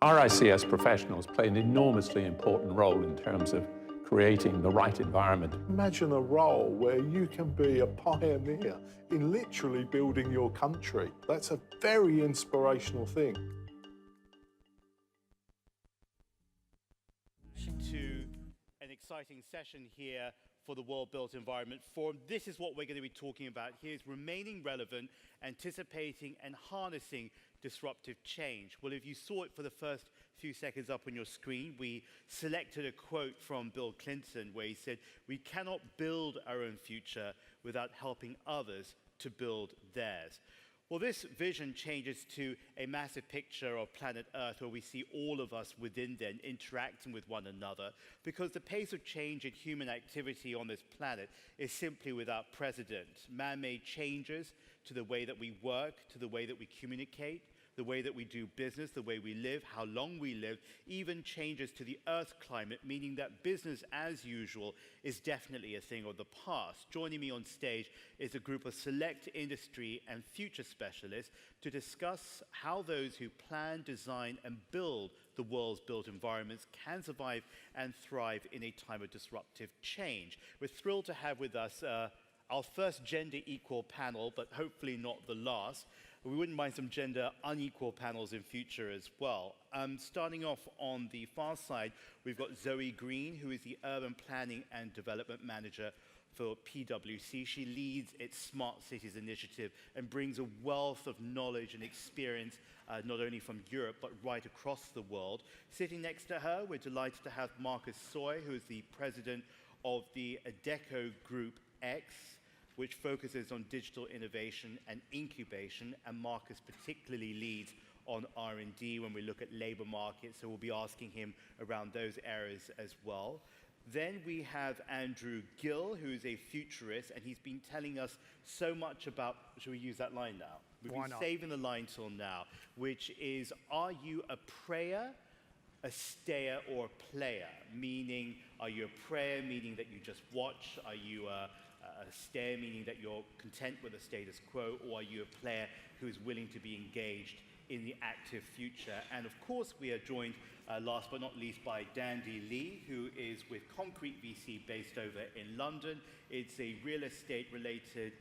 RICS professionals play an enormously important role in terms of creating the right environment. Imagine a role where you can be a pioneer in literally building your country. That's a very inspirational thing. To an exciting session here for the World Built Environment Forum. This is what we're going to be talking about here, is remaining relevant, anticipating and harnessing disruptive change. Well, if you saw it for the first few seconds up on your screen, we selected a quote from Bill Clinton where he said, "We cannot build our own future without helping others to build theirs." Well, this vision changes to a massive picture of planet Earth where we see all of us within then interacting with one another, because the pace of change in human activity on this planet is simply without precedent. Man-made changes to the way that we work, to the way that we communicate, the way that we do business, the way we live, how long we live, even changes to the Earth climate, meaning that business as usual is definitely a thing of the past. Joining me on stage is a group of select industry and future specialists to discuss how those who plan, design, and build the world's built environments can survive and thrive in a time of disruptive change. We're thrilled to have with us our first gender equal panel, but hopefully not the last. We wouldn't mind some gender unequal panels in future as well. Starting off on the far side, we've got Zoe Green, who is the Urban Planning and Development Manager for PwC. She leads its Smart Cities initiative and brings a wealth of knowledge and experience, not only from Europe, but right across the world. Sitting next to her, we're delighted to have Marcus Sawyerr, who is the president of the Adecco Group X, which focuses on digital innovation and incubation, and Marcus particularly leads on R&D when we look at labor markets, so we'll be asking him around those areas as well. Then we have Andrew Gill, who is a futurist, and he's been telling us so much about, should we use that line now? We've been saving the line till now, which is, are you a prayer, a stayer, or a player? Meaning, are you a prayer, meaning that you just watch? Are you a stare, meaning that you're content with the status quo, or are you a player who is willing to be engaged in the active future? And of course, we are joined, last but not least, by Dandi Lee, who is with Concrete VC based over in London. It's a real estate-related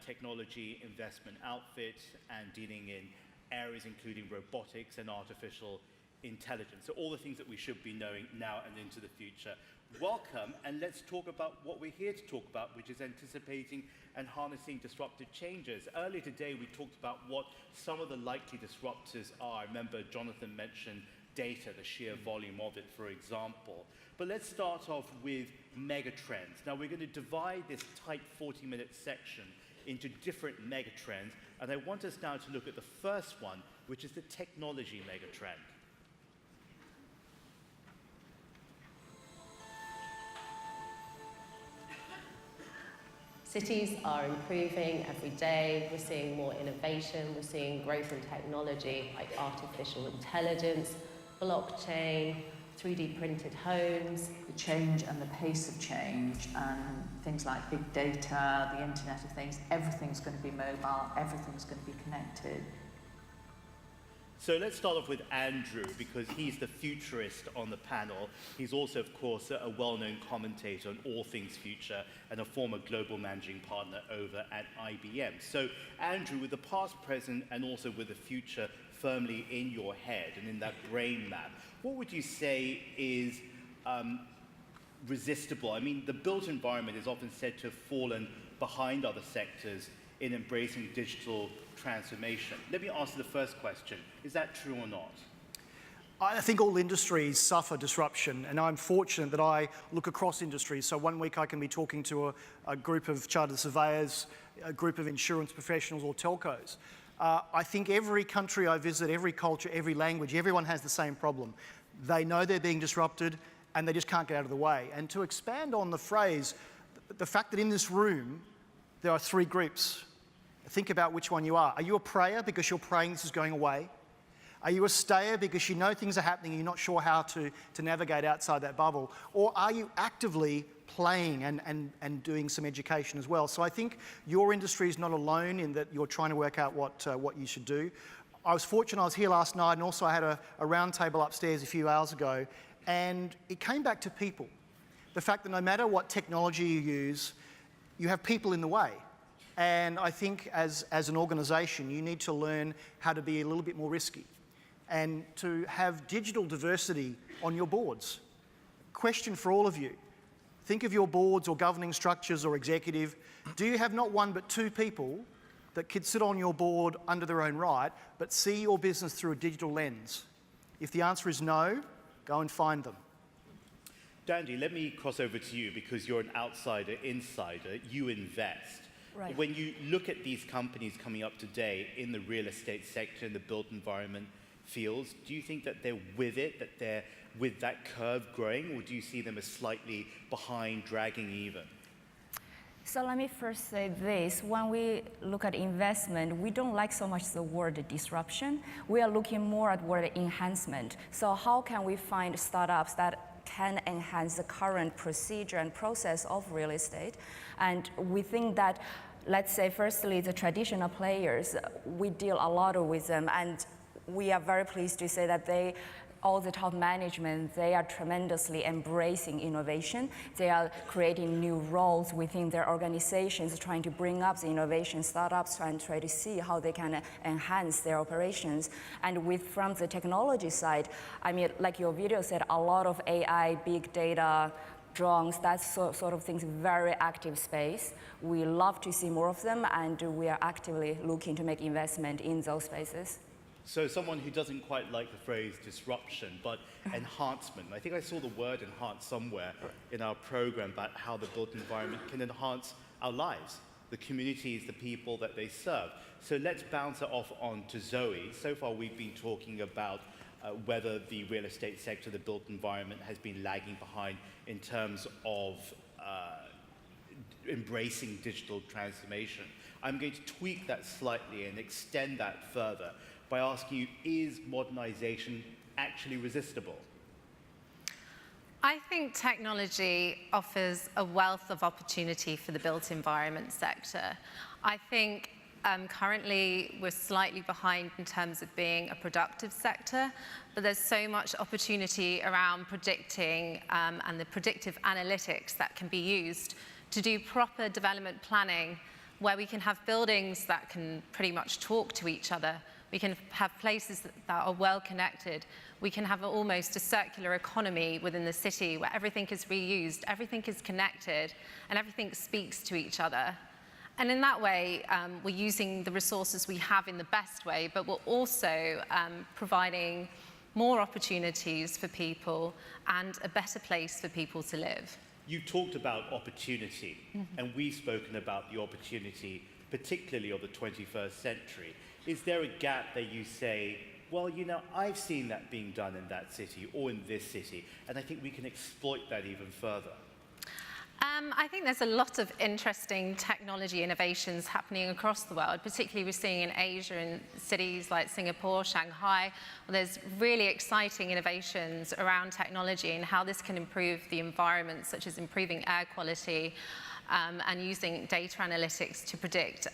technology investment outfit and dealing in areas including robotics and artificial intelligence. So all the things that we should be knowing now and into the future. Welcome, and let's talk about what we're here to talk about, which is anticipating and harnessing disruptive changes. Earlier today, we talked about what some of the likely disruptors are. I remember Jonathan mentioned data, the sheer volume of it, for example. But let's start off with megatrends. Now, we're going to divide this tight 40-minute section into different megatrends, and I want us now to look at the first one, which is the technology megatrend. Cities are improving every day. We're seeing more innovation. We're seeing growth in technology like artificial intelligence, blockchain, 3D printed homes. The change and the pace of change and things like big data, the Internet of Things, everything's going to be mobile, everything's going to be connected. So let's start off with Andrew, because he's the futurist on the panel. He's also, of course, a well-known commentator on all things future and a former global managing partner over at IBM. So Andrew, with the past, present, and also with the future firmly in your head and in that brain map, what would you say is resistible? I mean, the built environment is often said to have fallen behind other sectors in embracing digital transformation. Let me ask the first question. Is that true or not? I think all industries suffer disruption, and I'm fortunate that I look across industries. So one week I can be talking to a group of chartered surveyors, a group of insurance professionals or telcos. I think every country I visit, every culture, every language, everyone has the same problem. They know they're being disrupted and they just can't get out of the way. And to expand on the phrase, the fact that in this room there are three groups. Think about which one you are. Are you a prayer because you're praying this is going away? Are you a stayer because you know things are happening and you're not sure how to navigate outside that bubble? Or are you actively playing and doing some education as well? So I think your industry is not alone in that you're trying to work out what you should do. I was fortunate I was here last night, and also I had a round table upstairs a few hours ago, and it came back to people. The fact that no matter what technology you use, you have people in the way. And I think as an organisation, you need to learn how to be a little bit more risky and to have digital diversity on your boards. Question for all of you. Think of your boards or governing structures or executive. Do you have not one but two people that could sit on your board under their own right, but see your business through a digital lens? If the answer is no, go and find them. Dandi, let me cross over to you because you're an outsider, insider, you invest. Right. When you look at these companies coming up today in the real estate sector, in the built environment fields, do you think that they're with it, that they're with that curve growing, or do you see them as slightly behind, dragging even? So let me first say this. When we look at investment, we don't like so much the word disruption. We are looking more at word enhancement. So how can we find startups that can enhance the current procedure and process of real estate? And we think that, let's say, firstly, the traditional players, we deal a lot with them, and we are very pleased to say that all the top management, they are tremendously embracing innovation. They are creating new roles within their organizations, trying to bring up the innovation startups and try to see how they can enhance their operations. And from the technology side, I mean, like your video said, a lot of AI, big data, drones, that sort of things, very active space. We love to see more of them, and we are actively looking to make investment in those spaces. So someone who doesn't quite like the phrase disruption, but enhancement. I think I saw the word enhance somewhere in our program about how the built environment can enhance our lives, the communities, the people that they serve. So let's bounce it off on to Zoe. So far we've been talking about whether the real estate sector, the built environment, has been lagging behind in terms of embracing digital transformation. I'm going to tweak that slightly and extend that further by asking you, is modernization actually resistible? I think technology offers a wealth of opportunity for the built environment sector. I think currently we're slightly behind in terms of being a productive sector, but there's so much opportunity around predicting and the predictive analytics that can be used to do proper development planning, where we can have buildings that can pretty much talk to each other. We can have places that are well connected. We can have almost a circular economy within the city where everything is reused, everything is connected, and everything speaks to each other. And in that way, we're using the resources we have in the best way, but we're also providing more opportunities for people and a better place for people to live. You talked about opportunity, and we've spoken about the opportunity, particularly of the 21st century. Is there a gap that you say, well, you know, I've seen that being done in that city or in this city, and I think we can exploit that even further? I think there's a lot of interesting technology innovations happening across the world, particularly we're seeing in Asia, in cities like Singapore, Shanghai. There's really exciting innovations around technology and how this can improve the environment, such as improving air quality and using data analytics to predict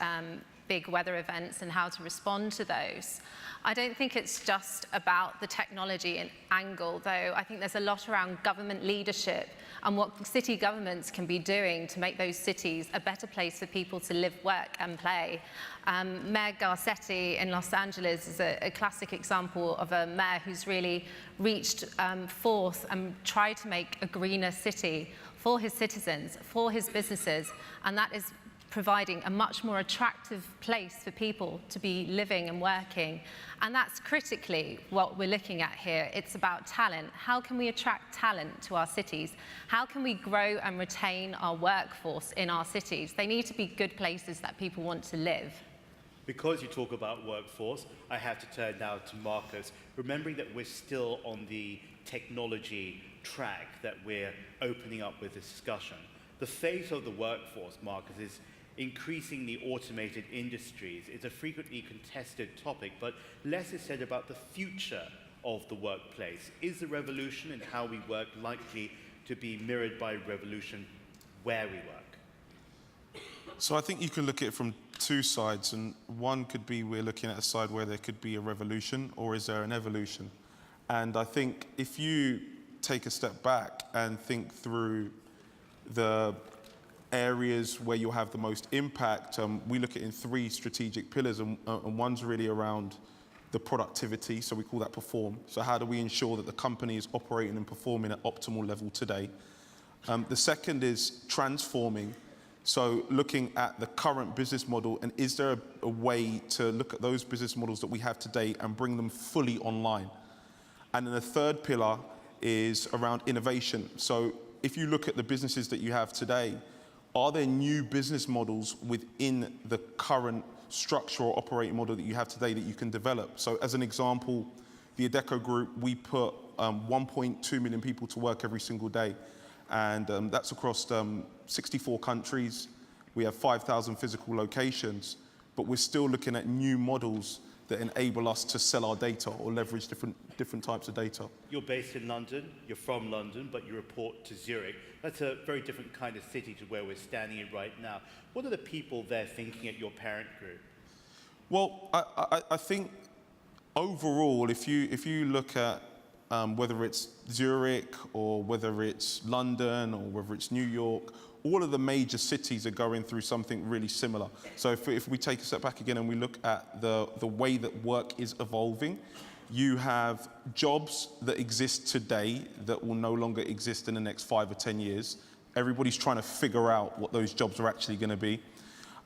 big weather events and how to respond to those. I don't think it's just about the technology and angle, though. I think there's a lot around government leadership and what city governments can be doing to make those cities a better place for people to live, work and play. Mayor Garcetti in Los Angeles is a classic example of a mayor who's really reached forth and tried to make a greener city for his citizens, for his businesses, and that is providing a much more attractive place for people to be living and working. And that's critically what we're looking at here. It's about talent. How can we attract talent to our cities? How can we grow and retain our workforce in our cities? They need to be good places that people want to live. Because you talk about workforce, I have to turn now to Marcus, remembering that we're still on the technology track that we're opening up with this discussion. The fate of the workforce, Marcus, is increasingly automated industries. It's a frequently contested topic, but less is said about the future of the workplace. Is the revolution in how we work likely to be mirrored by revolution where we work? So I think you can look at it from two sides, and one could be we're looking at a side where there could be a revolution, or is there an evolution? And I think if you take a step back and think through the areas where you'll have the most impact, we look at it in three strategic pillars, and one's really around the productivity, so we call that perform. So how do we ensure that the company is operating and performing at optimal level today? The second is transforming, so looking at the current business model, and is there a way to look at those business models that we have today and bring them fully online? And then the third pillar is around innovation. So if you look at the businesses that you have today, are there new business models within the current structure or operating model that you have today that you can develop? So as an example, the Adecco group, we put 1.2 million people to work every single day. And that's across 64 countries. We have 5,000 physical locations, but we're still looking at new models that enable us to sell our data or leverage different types of data. You're based in London, you're from London, but you report to Zurich. That's a very different kind of city to where we're standing in right now. What are the people there thinking at your parent group? Well, I think overall, if you look at whether it's Zurich or whether it's London or whether it's New York, all of the major cities are going through something really similar. So if we take a step back again and we look at the way that work is evolving, you have jobs that exist today that will no longer exist in the next 5 or 10 years. Everybody's trying to figure out what those jobs are actually going to be.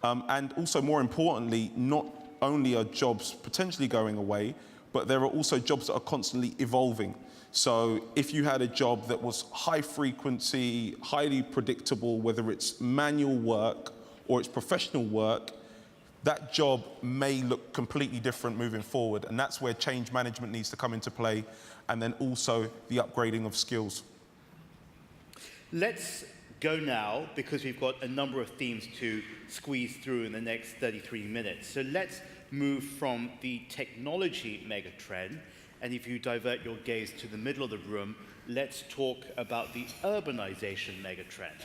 And also, more importantly, not only are jobs potentially going away, but there are also jobs that are constantly evolving. So if you had a job that was high frequency, highly predictable, whether it's manual work or it's professional work, that job may look completely different moving forward. And that's where change management needs to come into play, and then also the upgrading of skills. Let's go now, because we've got a number of themes to squeeze through in the next 33 minutes. So let's move from the technology megatrend, and if you divert your gaze to the middle of the room, let's talk about the urbanization megatrend.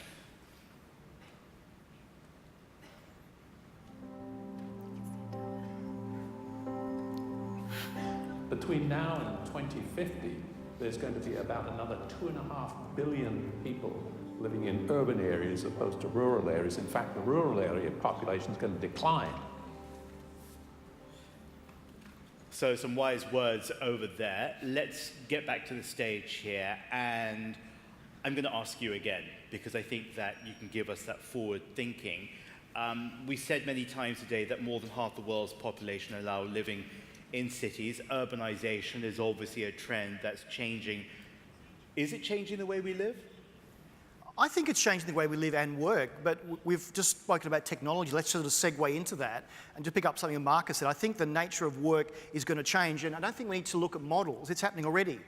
Between now and 2050, there's going to be about another 2.5 billion people living in urban areas as opposed to rural areas. In fact, the rural area population is going to decline. So some wise words over there. Let's get back to the stage here, and I'm going to ask you again, because I think that you can give us that forward thinking. We said many times today that more than half the world's population are now living in cities. Urbanization is obviously a trend that's changing. Is it changing the way we live? I think it's changing the way we live and work, but we've just spoken about technology. Let's sort of segue into that and just pick up something Marcus said. I think the nature of work is going to change, and I don't think we need to look at models. It's happening already.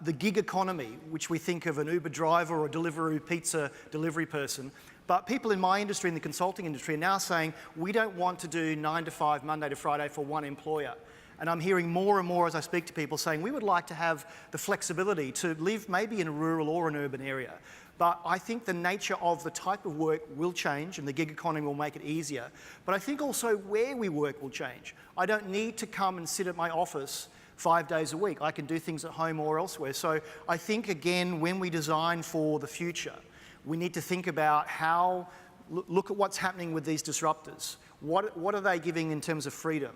The gig economy, which we think of an Uber driver or a Deliveroo pizza delivery person, but people in my industry, in the consulting industry, are now saying we don't want to do 9 to 5, Monday to Friday for one employer. And I'm hearing more and more as I speak to people saying we would like to have the flexibility to live maybe in a rural or an urban area. But I think the nature of the type of work will change, and the gig economy will make it easier. But I think also where we work will change. I don't need to come and sit at my office 5 days a week. I can do things at home or elsewhere. So I think, again, when we design for the future, we need to think about how, look at what's happening with these disruptors. What are they giving in terms of freedom?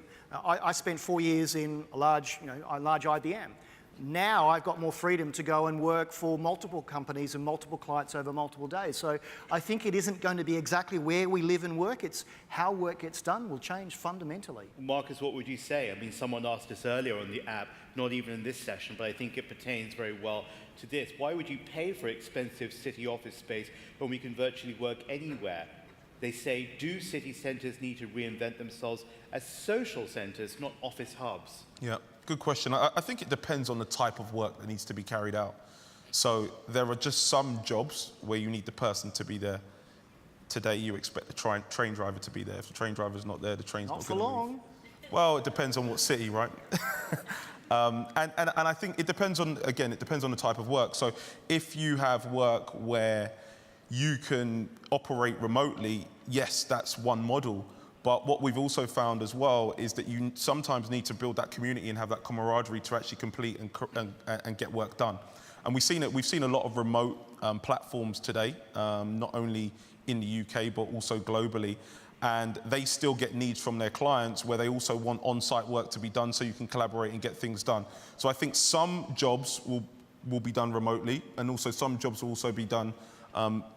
I spent 4 years in a large IBM. Now I've got more freedom to go and work for multiple companies and multiple clients over multiple days. So I think it isn't going to be exactly where we live and work, it's how work gets done will change fundamentally. Marcus, what would you say? I mean, someone asked us earlier on the app, not even in this session, but I think it pertains very well to this. Why would you pay for expensive city office space when we can virtually work anywhere? They say, do city centres need to reinvent themselves as social centres, not office hubs? Yeah, good question. I think it depends on the type of work that needs to be carried out. So there are just some jobs where you need the person to be there. Today you expect the train driver to be there. If the train driver's not there, the train's not going to move. Not for long. Well, it depends on what city, right? And I think it depends on, again, it depends on the type of work. So if you have work where you can operate remotely, yes, that's one model. But what we've also found as well is that you sometimes need to build that community and have that camaraderie to actually complete and get work done. And we've seen a lot of remote platforms today, not only in the UK, but also globally. And they still get needs from their clients where they also want on-site work to be done so you can collaborate and get things done. So I think some jobs will be done remotely, and also some jobs will also be done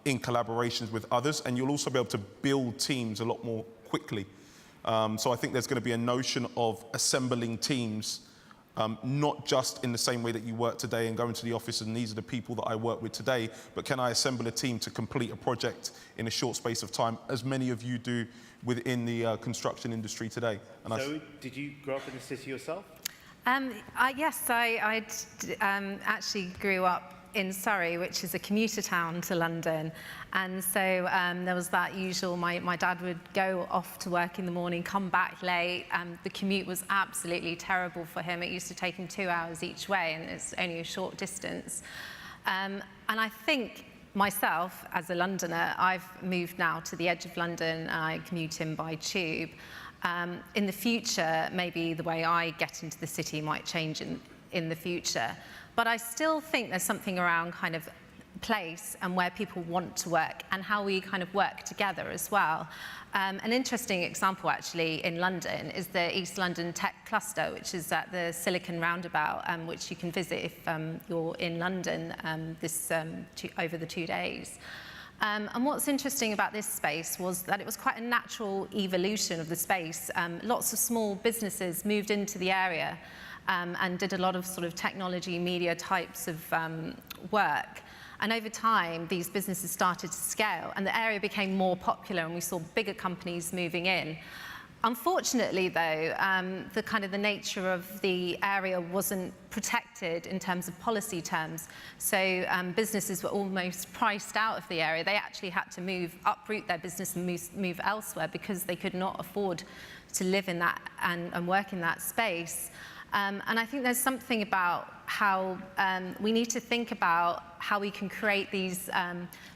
in collaborations with others, and you'll also be able to build teams a lot more quickly. So I think there's going to be a notion of assembling teams, not just in the same way that you work today and go into the office and these are the people that I work with today, but can I assemble a team to complete a project in a short space of time, as many of you do within the construction industry today. And so, did you grow up in the city yourself? Yes, I actually grew up in Surrey, which is a commuter town to London. And so there was that usual, my dad would go off to work in the morning, come back late, and the commute was absolutely terrible for him. It used to take him 2 hours each way, and it's only a short distance. And I think myself, as a Londoner, I've moved now to the edge of London, and I commute in by tube. In the future, maybe the way I get into the city might change in the future. But I still think there's something around kind of place and where people want to work and how we kind of work together as well. An interesting example actually in London is the East London Tech Cluster, which is at the Silicon Roundabout, which you can visit if you're in London over the 2 days. And what's interesting about this space was that it was quite a natural evolution of the space. Lots of small businesses moved into the area and did a lot of sort of technology, media types of work. And over time, these businesses started to scale, and the area became more popular, and we saw bigger companies moving in. Unfortunately, though, the nature of the area wasn't protected in terms of policy terms. So businesses were almost priced out of the area. They actually had to uproot their business and move elsewhere because they could not afford to live in that and work in that space. And I think there's something about how we need to think about how we can create these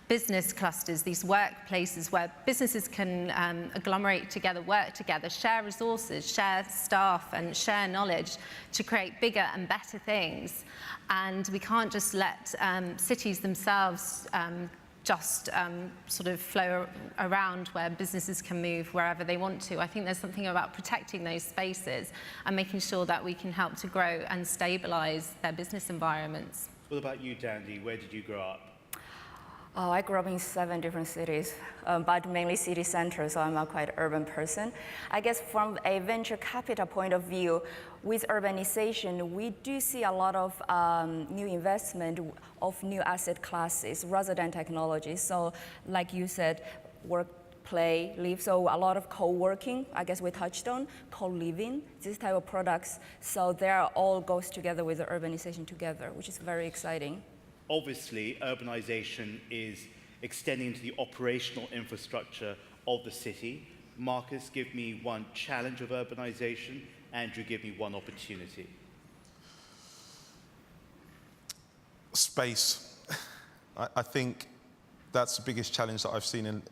business clusters, these workplaces where businesses can agglomerate together, work together, share resources, share staff, and share knowledge to create bigger and better things. And we can't just let cities themselves just sort of flow around where businesses can move wherever they want to. I think there's something about protecting those spaces and making sure that we can help to grow and stabilise their business environments. What about you, Dandi? Where did you grow up? Oh, I grew up in 7 different cities, but mainly city centers, so I'm a quite urban person. I guess from a venture capital point of view, with urbanization, we do see a lot of new investment of new asset classes rather than technology. So like you said, work, play, live, so a lot of co-working, I guess we touched on, co-living, this type of products. So they all goes together with the urbanization together, which is very exciting. Obviously, urbanization is extending into the operational infrastructure of the city. Marcus, give me one challenge of urbanization. Andrew, give me one opportunity. Space. I think that's the biggest challenge that I've seen in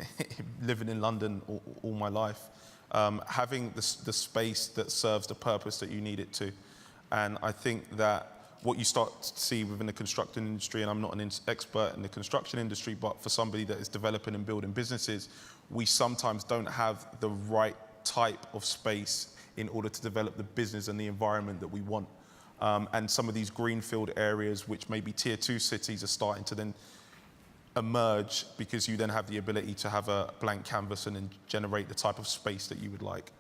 living in London all my life. Having the space that serves the purpose that you need it to. And I think that what you start to see within the construction industry, and I'm not an expert in the construction industry, but for somebody that is developing and building businesses, we sometimes don't have the right type of space in order to develop the business and the environment that we want. And some of these greenfield areas, which maybe tier 2 cities, are starting to then emerge because you then have the ability to have a blank canvas and then generate the type of space that you would like.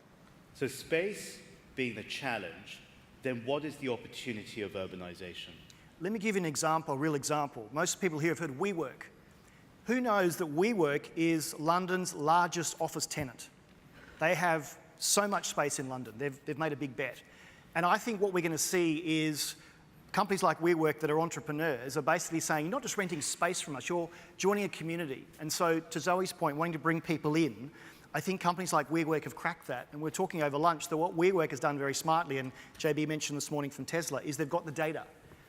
So space being the challenge, then what is the opportunity of urbanization? Let me give you an example, a real example. Most people here have heard of WeWork. Who knows that WeWork is London's largest office tenant? They have so much space in London. They've made a big bet. And I think what we're going to see is companies like WeWork that are entrepreneurs are basically saying, you're not just renting space from us, you're joining a community. And so to Zoe's point, wanting to bring people in, I think companies like WeWork have cracked that. And we're talking over lunch that what WeWork has done very smartly, and JB mentioned this morning from Tesla, is they've got the data.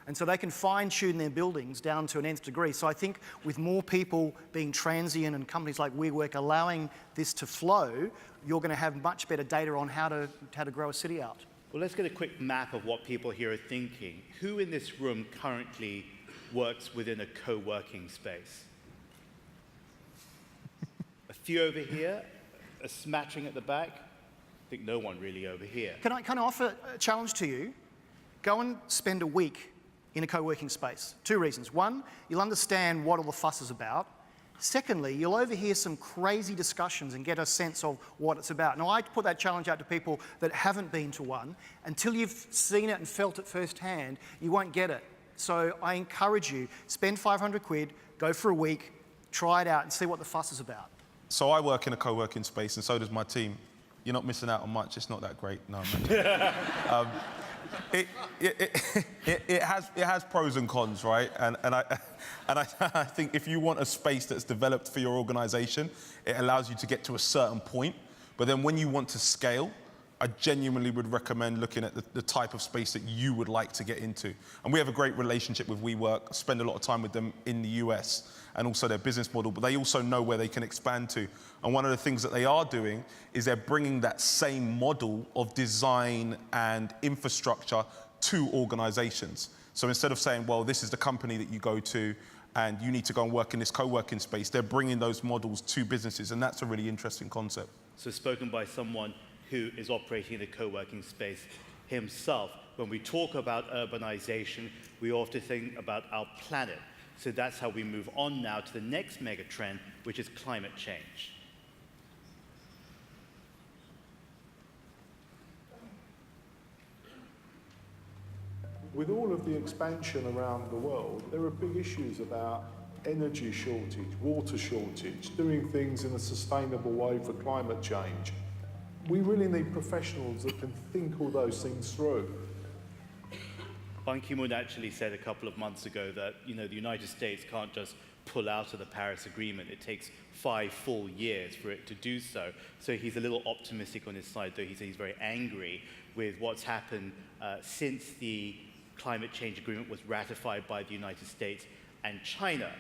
And so they can fine-tune their buildings down to an nth degree. So I think with more people being transient and companies like WeWork allowing this to flow, you're going to have much better data on how to grow a city out. Well, let's get a quick map of what people here are thinking. Who in this room currently works within a co-working space? A few over here, a smattering at the back. I think no one really over here. Can I offer a challenge to you? Go and spend a week in a co-working space. 2 reasons. 1, you'll understand what all the fuss is about. Secondly, you'll overhear some crazy discussions and get a sense of what it's about. Now, I put that challenge out to people that haven't been to one. Until you've seen it and felt it firsthand, you won't get it. So I encourage you, spend 500 quid, go for a week, try it out and see what the fuss is about. So I work in a co-working space and so does my team. You're not missing out on much, it's not that great. No, I'm It has pros and cons, right? And I think if you want a space that's developed for your organization, it allows you to get to a certain point. But then when you want to scale, I genuinely would recommend looking at the type of space that you would like to get into. And we have a great relationship with WeWork, spend a lot of time with them in the US and also their business model, but they also know where they can expand to. And one of the things that they are doing is they're bringing that same model of design and infrastructure to organizations. So instead of saying, well, this is the company that you go to and you need to go and work in this co-working space, they're bringing those models to businesses, and that's a really interesting concept. So spoken by someone who is operating in a co-working space himself. When we talk about urbanization, we often think about our planet. So that's how we move on now to the next mega trend, which is climate change. With all of the expansion around the world, there are big issues about energy shortage, water shortage, doing things in a sustainable way for climate change. We really need professionals that can think all those things through. Ban Ki-moon actually said a couple of months ago that, the United States can't just pull out of the Paris Agreement. It takes 5 full years for it to do so. So he's a little optimistic on his side, though he says he's very angry with what's happened since the climate change agreement was ratified by the United States and China.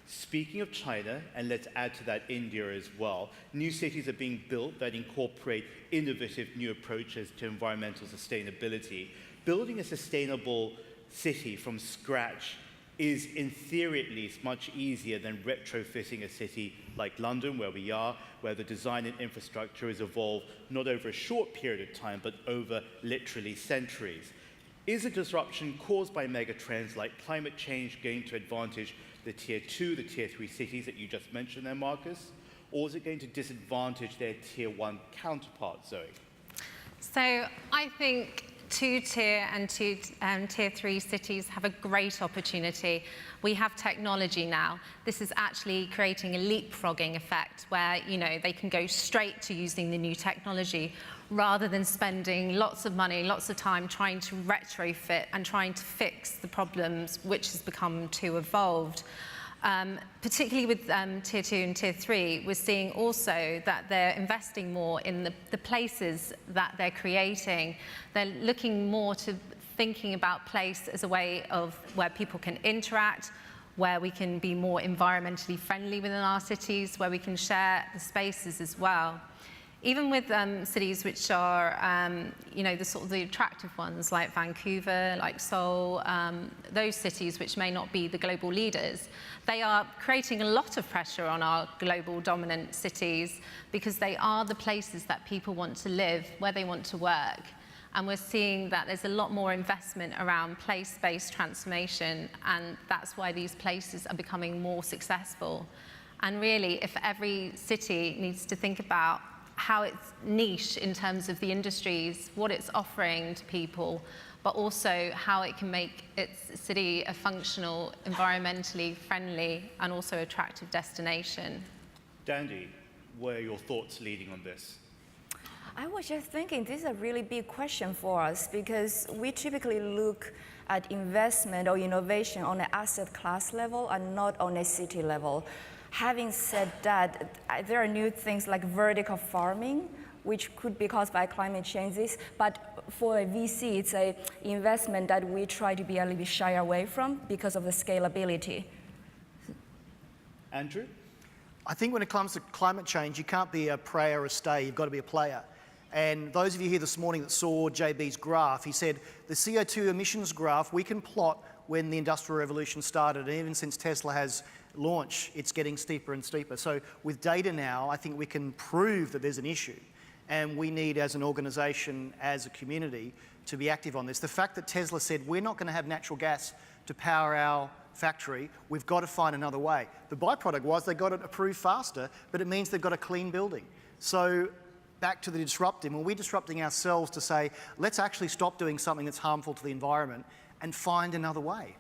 Speaking of China, and let's add to that India as well, new cities are being built that incorporate innovative new approaches to environmental sustainability. Building a sustainable city from scratch is, in theory at least, much easier than retrofitting a city like London, where we are, where the design and infrastructure has evolved not over a short period of time, but over literally centuries. Is a disruption caused by megatrends like climate change going to advantage the Tier 2, the Tier 3 cities that you just mentioned there, Marcus? Or is it going to disadvantage their Tier 1 counterparts, Zoe? So I think 2-tier and Tier 3 cities have a great opportunity. We have technology now. This is actually creating a leapfrogging effect where, they can go straight to using the new technology rather than spending lots of money, lots of time trying to retrofit and trying to fix the problems which has become too evolved. Particularly with Tier 2 and Tier 3, we're seeing also that they're investing more in the places that they're creating. They're looking more to thinking about place as a way of where people can interact, where we can be more environmentally friendly within our cities, where we can share the spaces as well. Even with cities which are, the attractive ones like Vancouver, like Seoul, those cities which may not be the global leaders, they are creating a lot of pressure on our global dominant cities because they are the places that people want to live, where they want to work. And we're seeing that there's a lot more investment around place-based transformation, and that's why these places are becoming more successful. And really, if every city needs to think about how it's niche in terms of the industries, what it's offering to people, but also how it can make its city a functional, environmentally friendly, and also attractive destination. Dandi, what are your thoughts leading on this? I was just thinking this is a really big question for us because we typically look at investment or innovation on an asset class level and not on a city level. Having said that, there are new things like vertical farming, which could be caused by climate changes. But for a VC, it's an investment that we try to be a little bit shy away from because of the scalability. Andrew? I think when it comes to climate change, you can't be a pray or a stay, you've got to be a player. And those of you here this morning that saw JB's graph, he said the CO2 emissions graph we can plot when the Industrial Revolution started, and even since Tesla has launched, it's getting steeper and steeper. So with data now, I think we can prove that there's an issue, and we need, as an organisation, as a community, to be active on this. The fact that Tesla said we're not going to have natural gas to power our factory, we've got to find another way. The byproduct was they got it approved faster, but it means they've got a clean building. So back to the disrupting, well, we're disrupting ourselves to say, let's actually stop doing something that's harmful to the environment and find another way.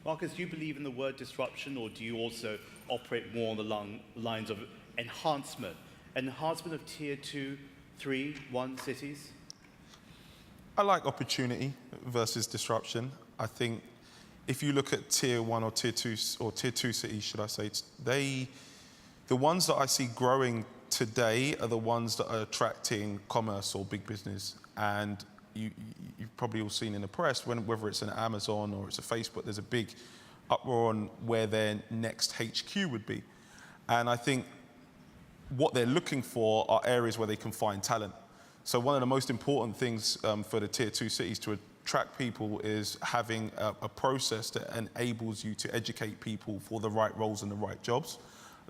Marcus, do you believe in the word disruption, or do you also operate more on the lines of enhancement? Enhancement of tier 2, 3, 1 cities? I like opportunity versus disruption. I think if you look at tier 1 or tier 2 cities, should I say, the ones that I see growing today are the ones that are attracting commerce or big business. And you've probably all seen in the press, whether it's an Amazon or it's a Facebook, there's a big uproar on where their next HQ would be. And I think what they're looking for are areas where they can find talent. So one of the most important things for the tier 2 cities to attract people is having a process that enables you to educate people for the right roles and the right jobs.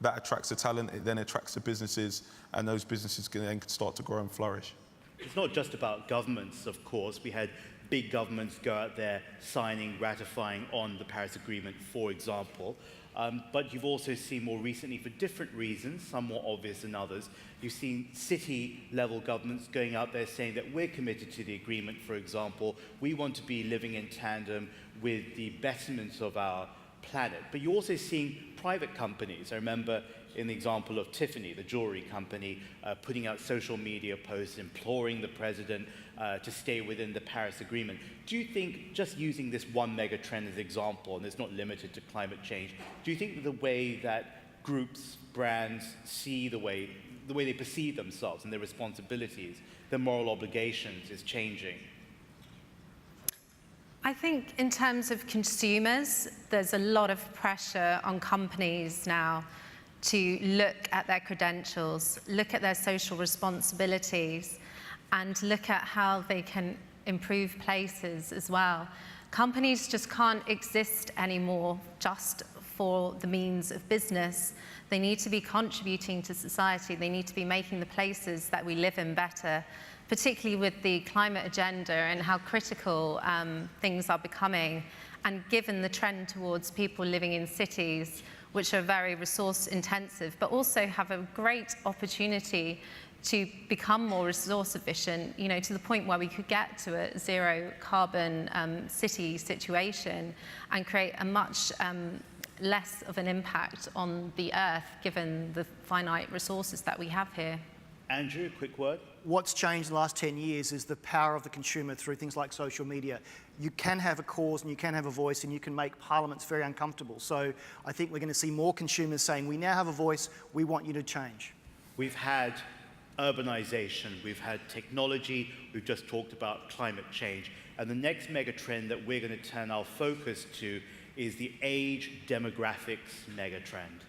That attracts the talent, it then attracts the businesses, and those businesses can then start to grow and flourish. It's not just about governments, of course. We had big governments go out there signing, ratifying on the Paris Agreement, for example. But you've also seen more recently, for different reasons, some more obvious than others, you've seen city-level governments going out there saying that we're committed to the agreement, for example. We want to be living in tandem with the betterment of our planet. But you're also seeing private companies. I remember in the example of Tiffany, the jewelry company, putting out social media posts imploring the president to stay within the Paris Agreement. Do you think, just using this one mega trend as an example, and it's not limited to climate change, do you think the way that groups, brands see the way they perceive themselves and their responsibilities, their moral obligations is changing? I think in terms of consumers, there's a lot of pressure on companies now to look at their credentials, look at their social responsibilities, and look at how they can improve places as well. Companies just can't exist anymore just for the means of business. They need to be contributing to society. They need to be making the places that we live in better, particularly with the climate agenda and how critical things are becoming. And given the trend towards people living in cities, which are very resource intensive, but also have a great opportunity to become more resource efficient, you know, to the point where we could get to a zero carbon city situation and create a much less of an impact on the earth, given the finite resources that we have here. Andrew, quick word. What's changed in the last 10 years is the power of the consumer through things like social media. You can have a cause and you can have a voice and you can make parliaments very uncomfortable. So I think we're going to see more consumers saying, we now have a voice, we want you to change. We've had urbanization, we've had technology, we've just talked about climate change. And the next mega trend that we're going to turn our focus to is the age demographics mega trend.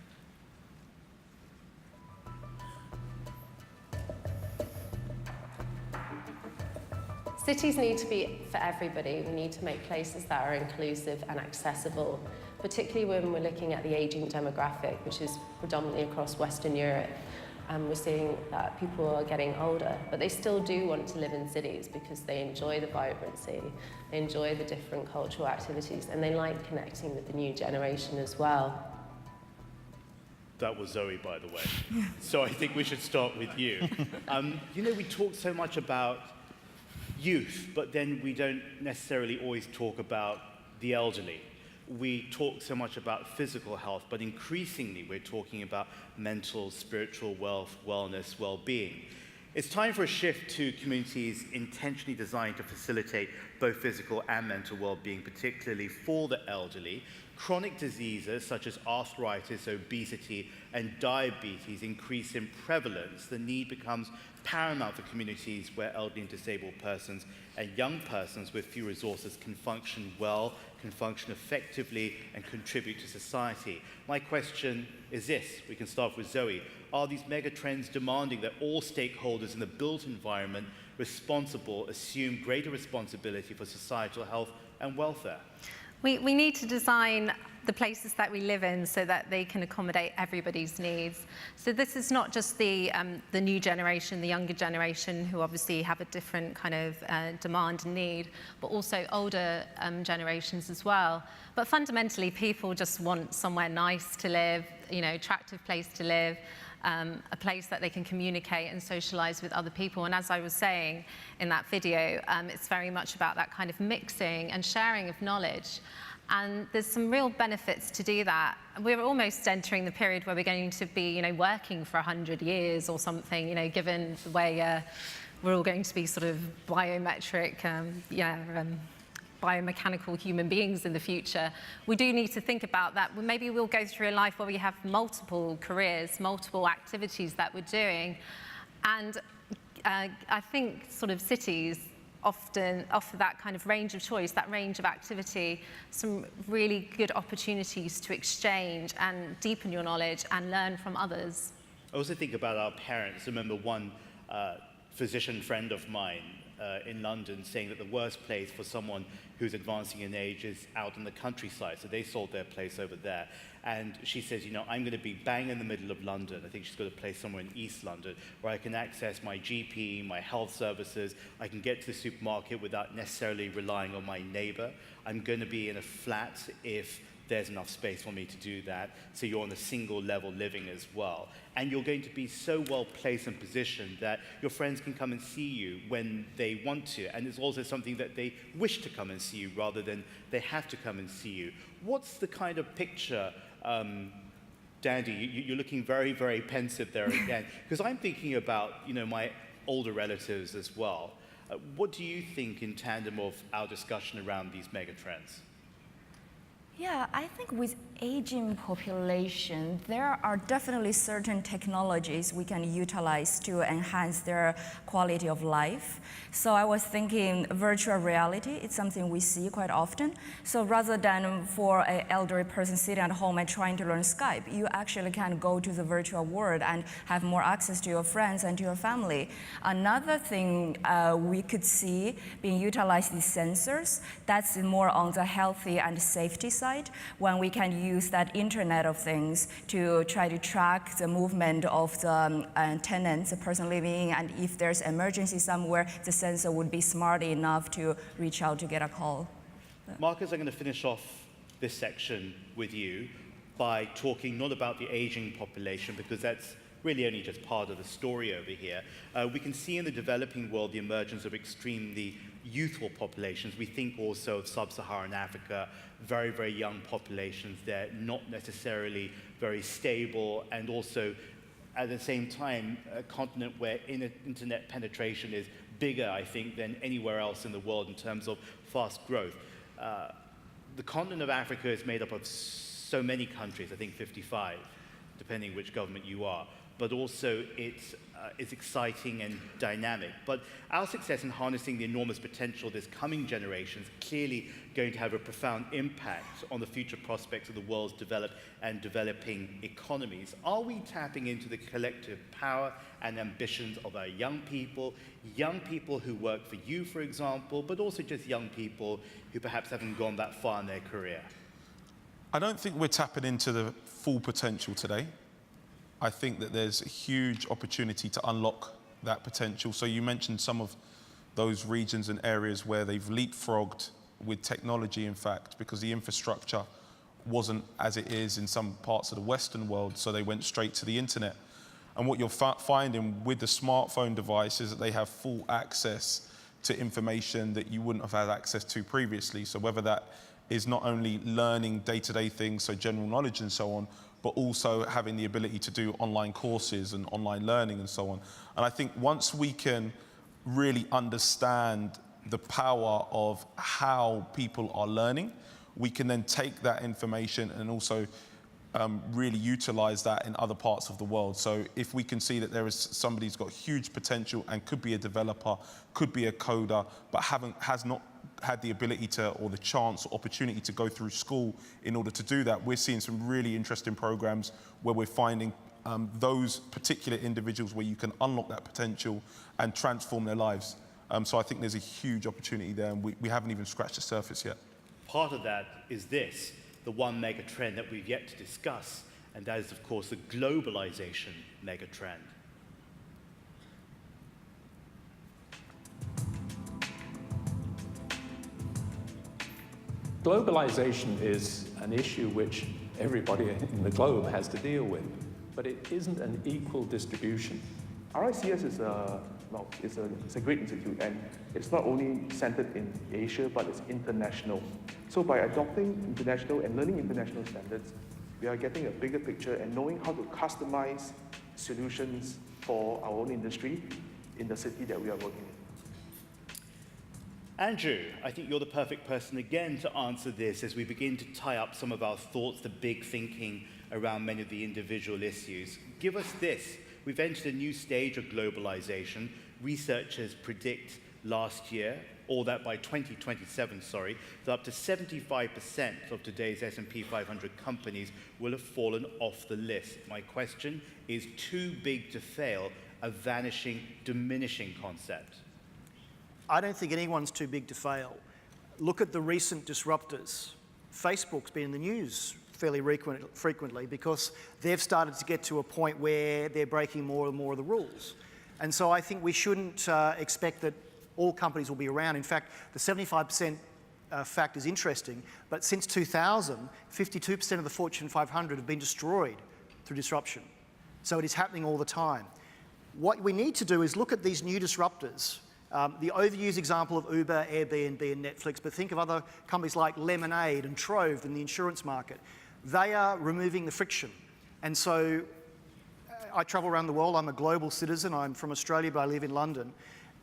Cities need to be for everybody. We need to make places that are inclusive and accessible, particularly when we're looking at the aging demographic, which is predominantly across Western Europe. And we're seeing that people are getting older, but they still do want to live in cities because they enjoy the vibrancy, they enjoy the different cultural activities, and they like connecting with the new generation as well. That was Zoe, by the way. So I think we should start with you. You know, we talk so much about youth, but then we don't necessarily always talk about the elderly. We talk so much about physical health, but increasingly we're talking about mental, spiritual wealth, wellness, well-being. It's time for a shift to communities intentionally designed to facilitate both physical and mental well-being, particularly for the elderly. Chronic diseases such as arthritis, obesity, and diabetes increase in prevalence. The need becomes paramount for communities where elderly and disabled persons and young persons with few resources can function well, can function effectively, and contribute to society. My question is this. We can start with Zoe. Are these megatrends demanding that all stakeholders in the built environment responsible assume greater responsibility for societal health and welfare? We need to design the places that we live in so that they can accommodate everybody's needs. So this is not just the new generation, the younger generation, who obviously have a different kind of demand and need, but also older generations as well. But fundamentally, people just want somewhere nice to live, you know, attractive place to live, a place that they can communicate and socialize with other people. And as I was saying in that video, it's very much about that kind of mixing and sharing of knowledge. And there's some real benefits to do that. We're almost entering the period where we're going to be, you know, working for 100 years or something, you know, given the way we're all going to be sort of biometric, biomechanical human beings in the future. We do need to think about that. Maybe we'll go through a life where we have multiple careers, multiple activities that we're doing. And I think sort of cities often offer that kind of range of choice, that range of activity, some really good opportunities to exchange and deepen your knowledge and learn from others. I also think about our parents. I remember one physician friend of mine in London saying that the worst place for someone who's advancing in age is out in the countryside. So they sold their place over there. And she says, you know, I'm going to be bang in the middle of London. I think she's got a place somewhere in East London where I can access my GP, my health services. I can get to the supermarket without necessarily relying on my neighbor. I'm going to be in a flat if there's enough space for me to do that. So you're on a single level living as well. And you're going to be so well placed and positioned that your friends can come and see you when they want to. And it's also something that they wish to come and see you rather than they have to come and see you. What's the kind of picture, Dandi, you're looking very, very pensive there again, because I'm thinking about, you know, my older relatives as well. What do you think in tandem of our discussion around these megatrends? Yeah, I think with aging population, there are definitely certain technologies we can utilize to enhance their quality of life. So I was thinking virtual reality, it's something we see quite often. So rather than for an elderly person sitting at home and trying to learn Skype, you actually can go to the virtual world and have more access to your friends and to your family. Another thing we could see being utilized is sensors. That's more on the healthy and safety side, when we can use that Internet of Things to try to track the movement of the tenants, the person living in, and if there's emergency somewhere, the sensor would be smart enough to reach out to get a call. Marcus, I'm going to finish off this section with you by talking not about the aging population, because that's really only just part of the story over here. We can see in the developing world the emergence of extremely youthful populations. We think also of sub-Saharan Africa, very, very young populations. They're not necessarily very stable, and also at the same time, a continent where internet penetration is bigger, I think, than anywhere else in the world in terms of fast growth. The continent of Africa is made up of so many countries, I think 55, depending which government you are, but also it's exciting and dynamic. But our success in harnessing the enormous potential of this coming generation is clearly going to have a profound impact on the future prospects of the world's developed and developing economies. Are we tapping into the collective power and ambitions of our young people who work for you, for example, but also just young people who perhaps haven't gone that far in their career? I don't think we're tapping into the full potential today. I think that there's a huge opportunity to unlock that potential. So you mentioned some of those regions and areas where they've leapfrogged with technology, in fact, because the infrastructure wasn't as it is in some parts of the Western world, so they went straight to the internet. And what you're finding with the smartphone device is that they have full access to information that you wouldn't have had access to previously. So whether that is not only learning day-to-day things, so general knowledge and so on, but also having the ability to do online courses and online learning and so on. And I think once we can really understand the power of how people are learning, we can then take that information and also really utilize that in other parts of the world. So if we can see that there is somebody who's got huge potential and could be a developer, could be a coder, but has not had the ability to, or the chance or opportunity to go through school in order to do that, we're seeing some really interesting programs where we're finding those particular individuals where you can unlock that potential and transform their lives. So I think there's a huge opportunity there, and we haven't even scratched the surface yet. Part of that is this, the one mega trend that we've yet to discuss, and that is, of course, the globalization mega trend. Globalization is an issue which everybody in the globe has to deal with, but it isn't an equal distribution. RICS is it's a great institute, and it's not only centered in Asia, but it's international. So by adopting international and learning international standards, we are getting a bigger picture and knowing how to customize solutions for our own industry in the city that we are working in. Andrew, I think you're the perfect person again to answer this as we begin to tie up some of our thoughts, the big thinking around many of the individual issues. Give us this. We've entered a new stage of globalization. Researchers predict last year, or that by 2027, that up to 75% of today's S&P 500 companies will have fallen off the list. My question is, too big to fail, a vanishing, diminishing concept? I don't think anyone's too big to fail. Look at the recent disruptors. Facebook's been in the news fairly frequently because they've started to get to a point where they're breaking more and more of the rules. And so I think we shouldn't expect that all companies will be around. In fact, the 75% fact is interesting, but since 2000, 52% of the Fortune 500 have been destroyed through disruption. So it is happening all the time. What we need to do is look at these new disruptors. The overused example of Uber, Airbnb, and Netflix, but think of other companies like Lemonade and Trove in the insurance market. They are removing the friction. And so I travel around the world. I'm a global citizen. I'm from Australia, but I live in London.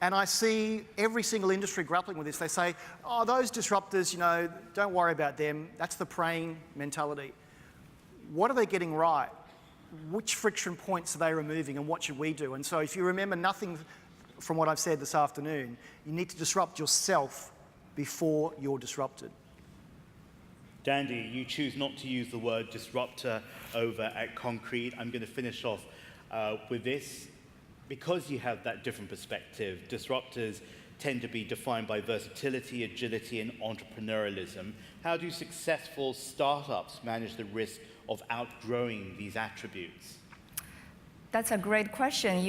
And I see every single industry grappling with this. They say, oh, those disruptors, don't worry about them. That's the praying mentality. What are they getting right? Which friction points are they removing, and what should we do? And so if you remember nothing from what I've said this afternoon, you need to disrupt yourself before you're disrupted. Dandi, you choose not to use the word disruptor over at Concrete. I'm going to finish off with this. Because you have that different perspective, disruptors tend to be defined by versatility, agility, and entrepreneurialism. How do successful startups manage the risk of outgrowing these attributes? That's a great question.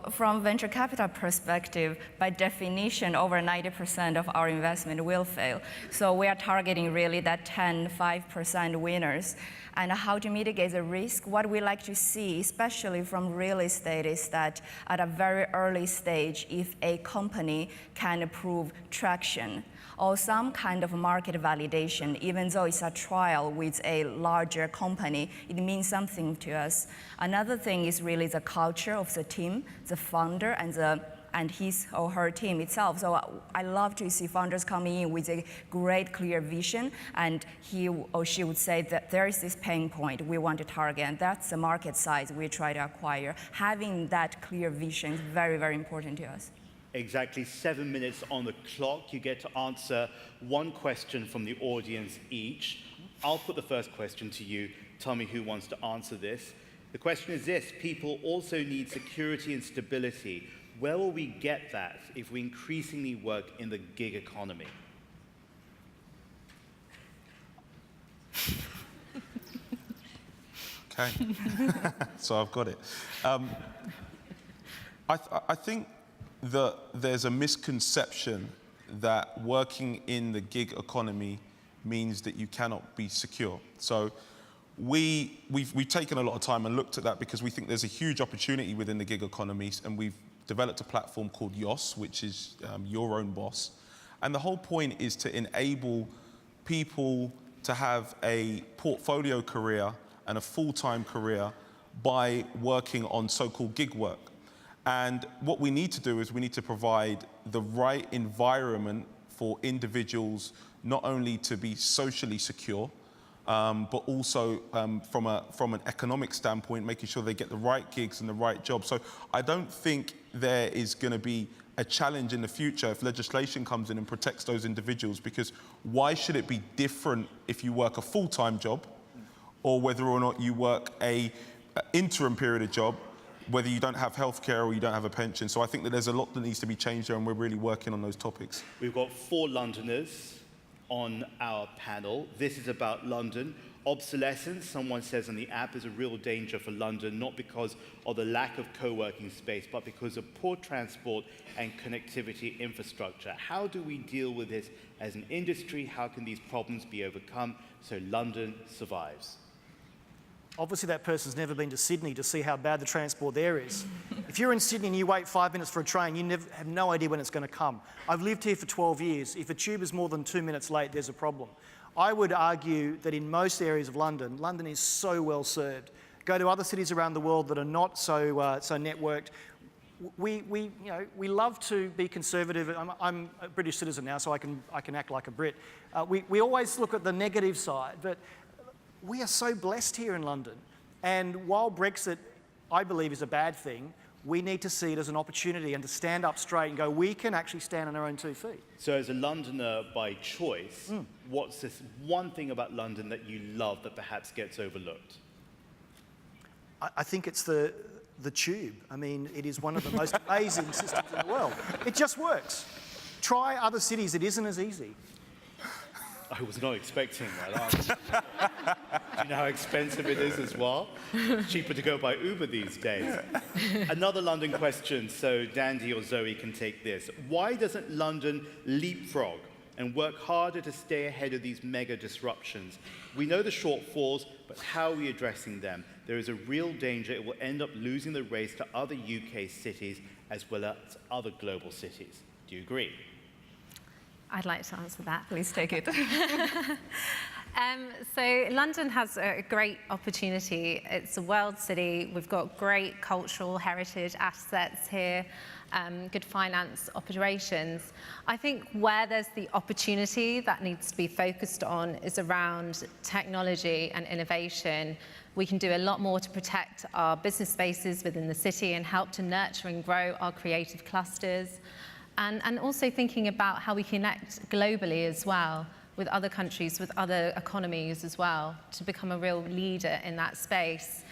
From venture capital perspective, by definition, over 90% of our investment will fail. So we are targeting really that 5% winners. And how to mitigate the risk? What we like to see, especially from real estate, is that at a very early stage, if a company can prove traction or some kind of market validation, even though it's a trial with a larger company, it means something to us. Another thing is really the culture of the team, the founder, and his or her team itself. So I love to see founders coming in with a great, clear vision, and he or she would say that there is this pain point we want to target, and that's the market size we try to acquire. Having that clear vision is very, very important to us. Exactly 7 minutes on the clock. You get to answer one question from the audience each. I'll put the first question to you. Tell me who wants to answer this. The question is this: people also need security and stability. Where will we get that if we increasingly work in the gig economy? Okay, so I've got it. I think that there's a misconception that working in the gig economy means that you cannot be secure. So we've taken a lot of time and looked at that because we think there's a huge opportunity within the gig economies, and we've developed a platform called YOS, which is Your Own Boss. And the whole point is to enable people to have a portfolio career and a full-time career by working on so-called gig work. And what we need to do is we need to provide the right environment for individuals not only to be socially secure, but also from an economic standpoint, making sure they get the right gigs and the right jobs. So I don't think there is going to be a challenge in the future if legislation comes in and protects those individuals, because why should it be different if you work a full-time job or whether or not you work a interim period of job, whether you don't have healthcare or you don't have a pension? So I think that there's a lot that needs to be changed there, and we're really working on those topics. We've got 4 Londoners on our panel. This is about London. Obsolescence, someone says on the app, is a real danger for London, not because of the lack of co-working space, but because of poor transport and connectivity infrastructure. How do we deal with this as an industry? How can these problems be overcome so London survives? Obviously that person's never been to Sydney to see how bad the transport there is. If you're in Sydney and you wait 5 minutes for a train, you have no idea when it's going to come. I've lived here for 12 years. If a tube is more than 2 minutes late, there's a problem. I would argue that in most areas of London, London is so well served. Go to other cities around the world that are not so networked. We love to be conservative. I'm a British citizen now, so I can act like a Brit. We always look at the negative side, but we are so blessed here in London. And while Brexit, I believe, is a bad thing, we need to see it as an opportunity and to stand up straight and go, we can actually stand on our own 2 feet. So as a Londoner by choice, what's this one thing about London that you love that perhaps gets overlooked? I think it's the tube. I mean, it is one of the most amazing systems in the world. It just works. Try other cities, it isn't as easy. I was not expecting that. Do you know how expensive it is as well? It's cheaper to go by Uber these days. Another London question, so Dandi or Zoe can take this. Why doesn't London leapfrog and work harder to stay ahead of these mega disruptions? We know the shortfalls, but how are we addressing them? There is a real danger it will end up losing the race to other UK cities as well as other global cities. Do you agree? I'd like to answer that. Please take it. So London has a great opportunity. It's a world city. We've got great cultural heritage assets here, good finance operations. I think where there's the opportunity that needs to be focused on is around technology and innovation. We can do a lot more to protect our business spaces within the city and help to nurture and grow our creative clusters. And also thinking about how we connect globally as well with other countries, with other economies as well, to become a real leader in that space.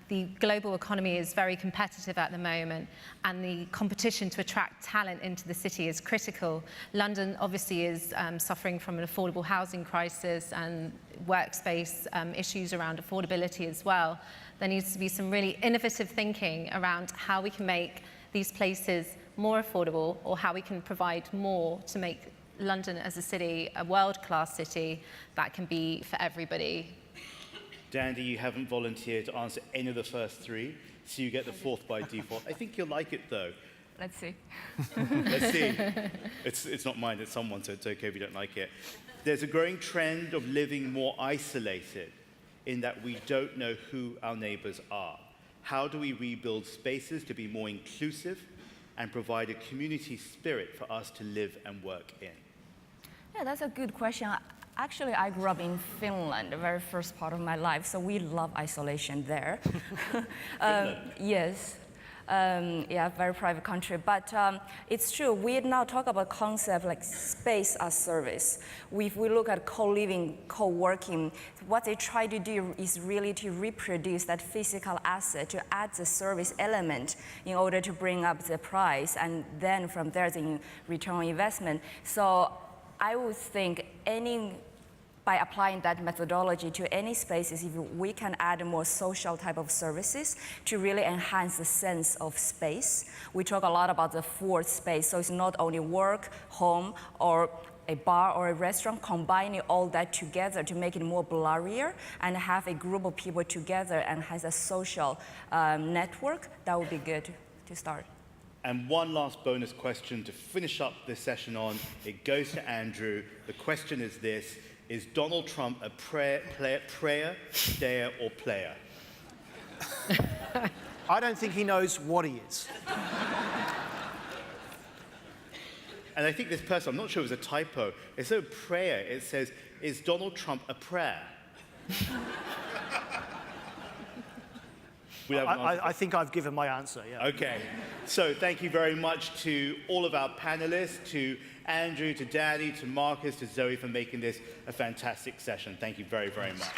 The global economy is very competitive at the moment, and the competition to attract talent into the city is critical. London obviously is suffering from an affordable housing crisis and workspace issues around affordability as well. There needs to be some really innovative thinking around how we can make these places more affordable, or how we can provide more to make London as a city a world-class city that can be for everybody. Dandi, you haven't volunteered to answer any of the first 3, so you get the 4th by default. I think you'll like it, though. Let's see. Let's see. It's not mine, it's someone's, so it's okay if you don't like it. There's a growing trend of living more isolated in that we don't know who our neighbours are. How do we rebuild spaces to be more inclusive and provide a community spirit for us to live and work in? Yeah, that's a good question. Actually, I grew up in Finland, the very first part of my life, so we love isolation there. Yes. Yeah, very private country. But it's true, we now talk about concept like space as service. If we look at co-living, co-working, what they try to do is really to reproduce that physical asset, to add the service element in order to bring up the price, and then from there the return on investment. So I would think by applying that methodology to any spaces, if we can add more social type of services to really enhance the sense of space. We talk a lot about the 4th space, so it's not only work, home, or a bar or a restaurant, combining all that together to make it more blurrier and have a group of people together and has a social network. That would be good to start. And one last bonus question to finish up this session on. It goes to Andrew. The question is this: Is Donald Trump a prayer, dare, or player? I don't think he knows what he is. And I think this person, I'm not sure it was a typo, instead of prayer, it says, is Donald Trump a prayer? I think I've given my answer, yeah. Okay. So thank you very much to all of our panelists, to Andrew, to Dandi, to Marcus, to Zoe for making this a fantastic session. Thank you very, very much.